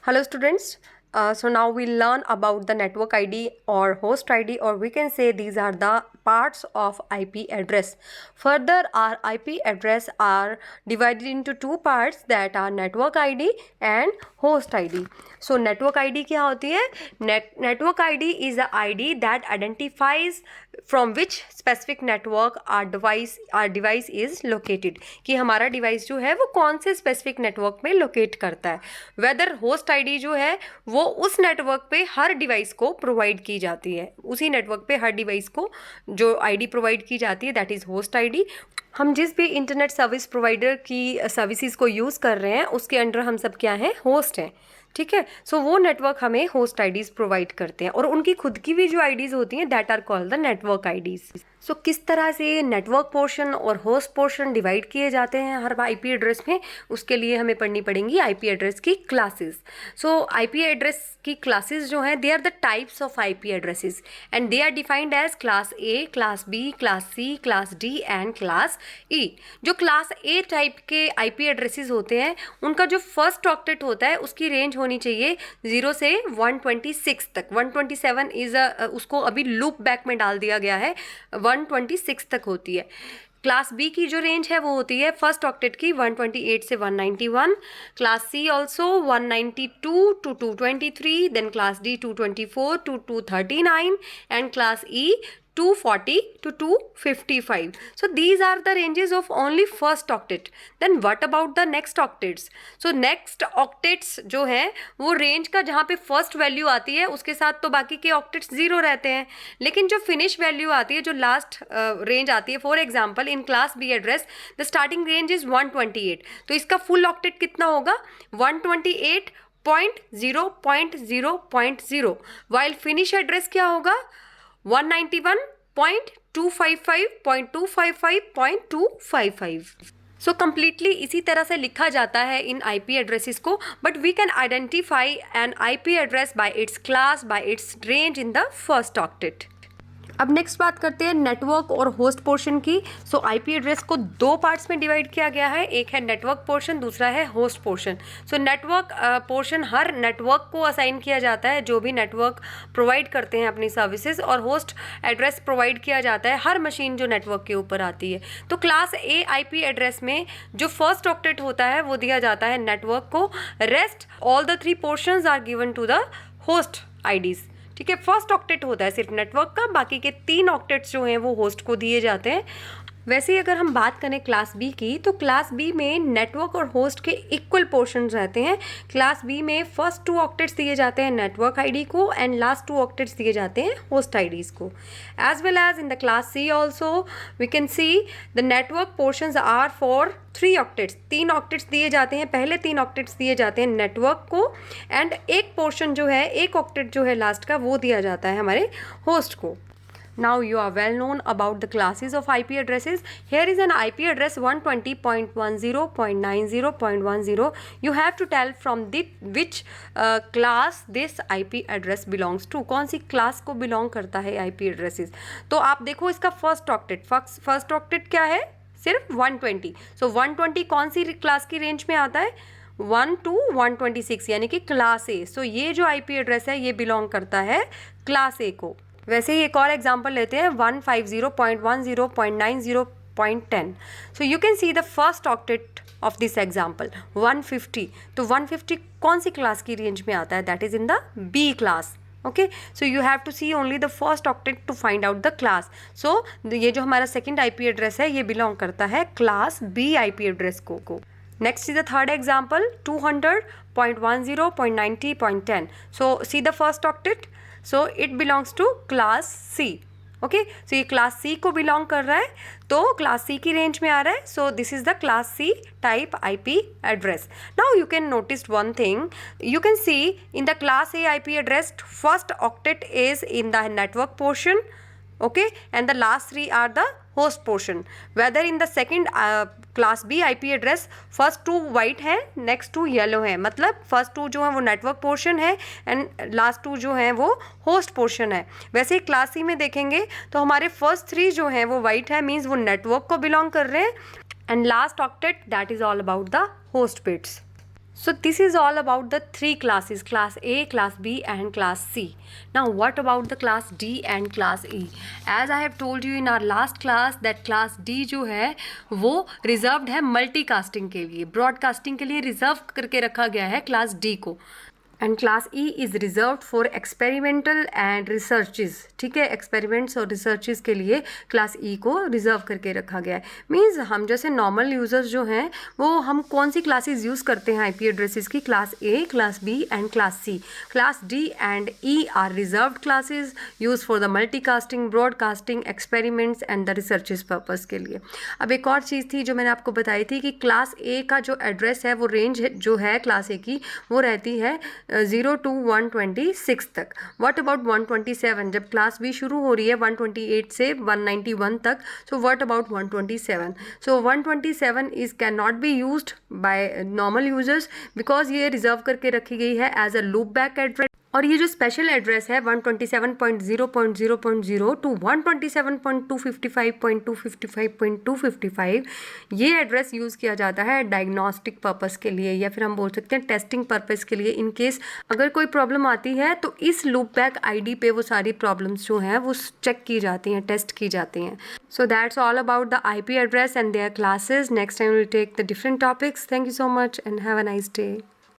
Hello students. So now we'll learn about the network ID or host ID, or we can say these are the parts of IP address. Further, our IP address are divided into two parts, that are network ID and host ID. So network ID क्या होती है? Network ID is the ID that identifies from which specific network our device is located, कि हमारा device जो है वो कौन से स्पेसिफिक नेटवर्क में लोकेट करता है. वेदर होस्ट आईडी जो है वो उस नेटवर्क पे हर डिवाइस को प्रोवाइड की जाती है, उसी नेटवर्क पे हर डिवाइस को जो आईडी प्रोवाइड की जाती है, दैट इज़ होस्ट आईडी. हम जिस भी इंटरनेट सर्विस प्रोवाइडर की सर्विसेज को यूज़ कर रहे हैं उसके अंडर हम सब क्या हैं, होस्ट हैं. ठीक है. सो वो नेटवर्क हमें होस्ट आईडीज़ प्रोवाइड करते हैं, और उनकी खुद की भी जो आईडीज़ होती हैं that are called the network IDs. So किस तरह से नेटवर्क पोर्शन और होस्ट पोर्शन डिवाइड किए जाते हैं हर आईपी एड्रेस में, उसके लिए हमें पढ़नी पड़ेंगी आईपी एड्रेस की क्लासेस. सो आईपी एड्रेस की क्लासेस जो हैं, they are the types of IP addresses and they are defined as class A, class B, class C, class D and class E. जो क्लास ए टाइप के IP addresses होते हैं उनका जो first octet होता है उसकी रेंज होनी चाहिए 0 से 126 तक. 127 इज उसको अभी लूप बैक में डाल दिया गया है, 126 तक होती है. क्लास बी की जो रेंज है वो होती है फर्स्ट ऑक्टेट की 128 से 191. Class C also 192 to 223. Then class D 224 to 239 and class E 240 to 255. So these are the ranges of only first octet. Then what about the next octets? So next octets जो है वो range का जहाँ पे first value आती है उसके साथ तो बाकी के ऑक्टेट्स ज़ीरो रहते हैं, लेकिन जो फिनिश वैल्यू आती है, जो लास्ट रेंज आती है, for example in class B address the starting range is 128, तो इसका फुल ऑक्टेट कितना होगा 128.0.0.0, वाइल फिनिश एड्रेस क्या होगा 191.255.255.255. सो कम्प्लीटली इसी तरह से लिखा जाता है इन आईपी एड्रेसेस को, but we can identify an IP address by its class, by its range in the first octet. अब नेक्स्ट बात करते हैं नेटवर्क और होस्ट पोर्शन की. सो आईपी एड्रेस को दो पार्ट्स में डिवाइड किया गया है, एक है नेटवर्क पोर्शन, दूसरा है host portion. So network portion हर नेटवर्क को असाइन किया जाता है जो भी नेटवर्क प्रोवाइड करते हैं अपनी सर्विसेज, और होस्ट एड्रेस प्रोवाइड किया जाता है हर मशीन जो नेटवर्क के ऊपर आती है. तो क्लास ए आईपी एड्रेस में जो फर्स्ट ऑक्टेट होता है वो दिया जाता है नेटवर्क को. Rest all the 3 portions are given to the host IDs. ठीक है. फर्स्ट ऑक्टेट होता है सिर्फ नेटवर्क का, बाकी के 3 ऑक्टेट्स जो हैं वो होस्ट को दिए जाते हैं. वैसे ही अगर हम बात करें क्लास बी की, तो क्लास बी में नेटवर्क और होस्ट के इक्वल पोर्शंस रहते हैं. क्लास बी में फर्स्ट 2 ऑक्टेट्स दिए जाते हैं नेटवर्क आईडी को एंड लास्ट 2 ऑक्टेट्स दिए जाते हैं होस्ट आईडीज़ को. As well as in the class C also we can see the network portions are for 3 octets. 3 octets दिए जाते हैं, पहले 3 ऑक्टेट्स दिए जाते हैं नेटवर्क को, एंड एक पोर्शन जो है, एक ऑक्टेट जो है लास्ट का, वो दिया जाता है हमारे होस्ट को. Now you are well known about the classes of IP addresses. Here is an IP address 120.10.90.10. You have to tell from which class this IP address belongs to. कौन सी क्लास को belong करता है IP addresses. तो आप देखो इसका first octet क्या है, सिर्फ 120. सो 120 कौन सी क्लास की रेंज में आता है, 1 to 126, यानी कि क्लास ए. सो ये जो IP एड्रेस है ये बिलोंग करता है क्लास ए को. वैसे ही एक और एग्जांपल लेते हैं 150.10.90.10. So you can see the first octet of this example 150. तो 150 कौन सी क्लास की रेंज में आता है, that is in the B class. Okay. So you have to see only the first octet to find out the class. So ये जो हमारा second IP address है ये बिलोंग करता है क्लास बी आईपी एड्रेस को. Next is the third example 200.10.90.10. So see the first octet. So it belongs to class C. Okay. So ये class सी को बिलोंग कर रहा है, तो क्लास सी की रेंज में आ रहा है. So this is the class C type IP address. Now you can notice one thing, you can see in the class A IP address first octet is in the network portion, okay, and the last 3 are the host portion. Whether in the second class B IP address first 2 white है, next 2 yellow है, मतलब first 2 जो है वो network portion है and last 2 जो है वो host portion है. वैसे ही class C में देखेंगे तो हमारे first 3 जो हैं वो white है, means वो network को belong कर रहे हैं, and last octet that is all about the host bits. So this is all about the three classes, class A, class B and class C. Now what about the class D and class E? As I have told you in our last class that class D जो है वो reserved है multicasting के लिए, broadcasting के लिए reserve करके रखा गया है class D को. And class E is reserve for experimental and researches. ठीक है, एक्सपेरिमेंट्स और रिसर्चेज के लिए क्लास ई को रिजर्व करके रखा गया है. मीन्स हम जैसे नॉर्मल यूज़र्स जो हैं वो हम कौन सी क्लासेस यूज़ करते हैं आईपी एड्रेसेस की? Class A, class B and class C. Class D and E are reserved classes use for the multicasting, broadcasting, experiments and the researches purpose के लिए. अब एक और चीज़ थी जो मैंने आपको बताई थी कि क्लास ए का जो एड्रेस है वो रेंज जो है क्लास ए की वो रहती है 0 to 126 तक. What about 127? जब क्लास बी शुरू हो रही है 128 से 191 तक. So what about 127? So 127 is can not be used by normal users because ये रिजर्व करके रखी गई है as a loop back address. और ये जो स्पेशल एड्रेस है 127.0.0.0 टू 127.255.255.255 ये एड्रेस यूज़ किया जाता है डायग्नोस्टिक पर्पस के लिए या फिर हम बोल सकते हैं टेस्टिंग पर्पस के लिए. इन केस अगर कोई प्रॉब्लम आती है तो इस लूप बैक आईडी पे वो सारी प्रॉब्लम्स जो हैं वो चेक की जाती हैं, टेस्ट की जाती हैं. So that's all about the IP address and their classes. Next time will take the different topics. Thank you so much and have a nice day.